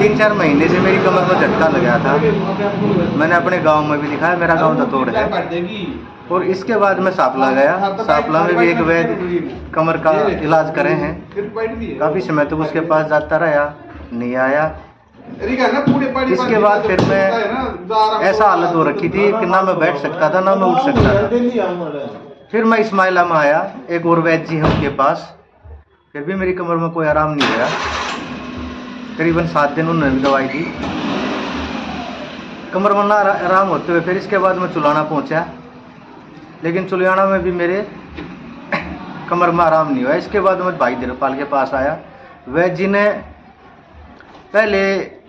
3-4 महीने से मेरी कमर में झटका लगा था। मैंने अपने गांव में भी दिखाया, मेरा गांव दतोड़ है। और इसके बाद मैं सांपला गया। सांपला में भी एक वैद्य कमर का इलाज करे हैं। काफ़ी समय तक उसके पास जाता रहा, नहीं आया। इसके बाद फिर मैं ऐसा हालत हो रखी थी कि ना मैं बैठ सकता था ना मैं उठ सकता था। फिर मैं इस्माइला में आया, एक और वैद्य जी हैं उनके पास। फिर भी मेरी कमर में कोई आराम नहीं आया। करीबन 7 दिन उन्होंने दवाई दी, कमर में ना आराम होते हुए फिर इसके बाद मैं चुलाना पहुंचा, लेकिन चुलियाना में भी मेरे कमर में आराम नहीं हुआ। इसके बाद मैं भाई धीरपाल के पास आया। वैद्य जी ने पहले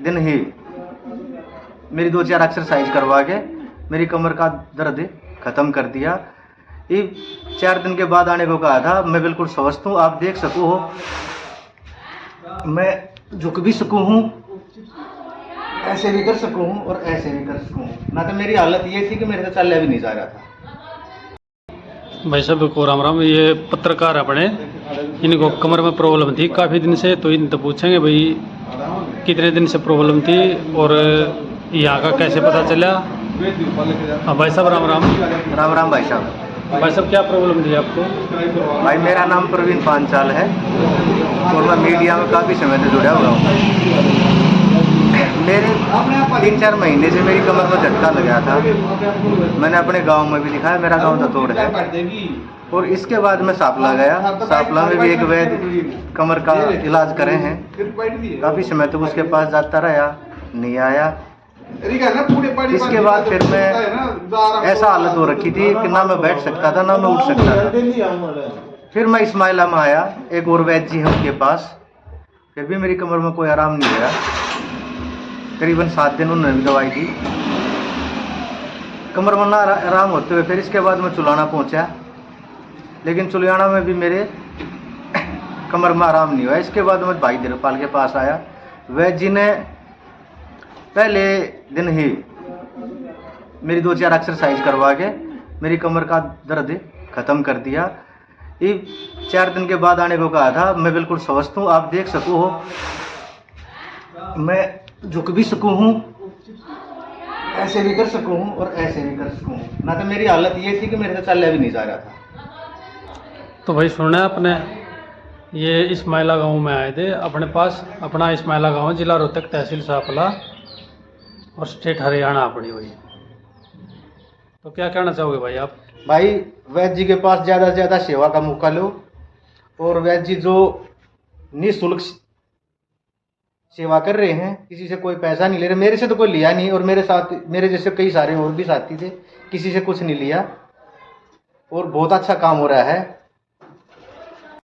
दिन ही मेरी 2-4 एक्सरसाइज करवा के मेरी कमर का दर्द ख़त्म कर दिया। ये 4 दिन के बाद आने को कहा था। मैं बिल्कुल स्वस्थ हूँ, आप देख सको हो, मैं झुक भी सकूँ हूँ, ऐसे भी कर सकूँ हूँ और ऐसे भी कर सकूँ। ना तो मेरी हालत ये थी कि मेरे से चलने भी नहीं जा रहा था। भाई साहब को राम राम। ये पत्रकार अपने, इनको कमर में प्रॉब्लम थी काफ़ी दिन से, तो इन तो पूछेंगे भाई कितने दिन से प्रॉब्लम थी और यहाँ का कैसे पता चला। हाँ भाई साहब राम राम। राम राम भाई साहब। भाई साहब क्या प्रॉब्लम थी आपको? भाई मेरा नाम प्रवीण पांचाल है और मैं मीडिया में काफ़ी समय से जुड़ा हुआ हूँ। मेरे 3-4 महीने से मेरी कमर में झटका लगा था। मैंने अपने गांव में भी दिखाया, मेरा गांव दतोड़ है। और इसके बाद मैं सांपला गया। सांपला में भी एक वैद्य कमर का इलाज करे हैं। काफ़ी समय तक उसके पास जाता रहा, नहीं आया। इसके बाद फिर मैं ऐसा हालत हो रखी थी कि ना मैं बैठ सकता था ना मैं उठ सकता था। फिर मैं इस्माइला में आया, एक और वैद्य जी हैं उनके पास। फिर भी मेरी कमर में कोई आराम नहीं आया। करीबन 7 दिन उन्होंने दवाई दी, कमर में ना आराम होते हुए फिर इसके बाद मैं चुलाना पहुंचा, लेकिन चुलियाना में भी मेरे कमर में आराम नहीं हुआ। इसके बाद मैं भाई धीरपाल के पास आया। वैद्य जी ने पहले दिन ही मेरी 2-4 एक्सरसाइज करवा के मेरी कमर का दर्द ख़त्म कर दिया। ये 4 दिन के बाद आने को कहा था। मैं बिल्कुल स्वस्थ हूँ, आप देख सको हो, मैं झुक भी सकूँ हूँ, ऐसे भी कर सकूँ हूँ और ऐसे भी कर सकूँ। ना तो मेरी हालत ये थी कि मेरे से चलने भी नहीं जा रहा था। तो भाई सुनना है अपने, ये इस्माइला गांव में आए थे अपने पास। अपना इस्माइला गांव, जिला रोहतक, तहसील सांपला और स्टेट हरियाणा अपनी हुई। तो क्या कहना चाहोगे भाई आप? भाई वैद्य जी के पास ज़्यादा से ज़्यादा सेवा का मौका लो। और वैद्य जी जो निःशुल्क सेवा कर रहे हैं, किसी से कोई पैसा नहीं ले रहे। मेरे से तो कोई लिया नहीं, और मेरे साथ मेरे जैसे कई सारे और भी साथी थे, किसी से कुछ नहीं लिया और बहुत अच्छा काम हो रहा है।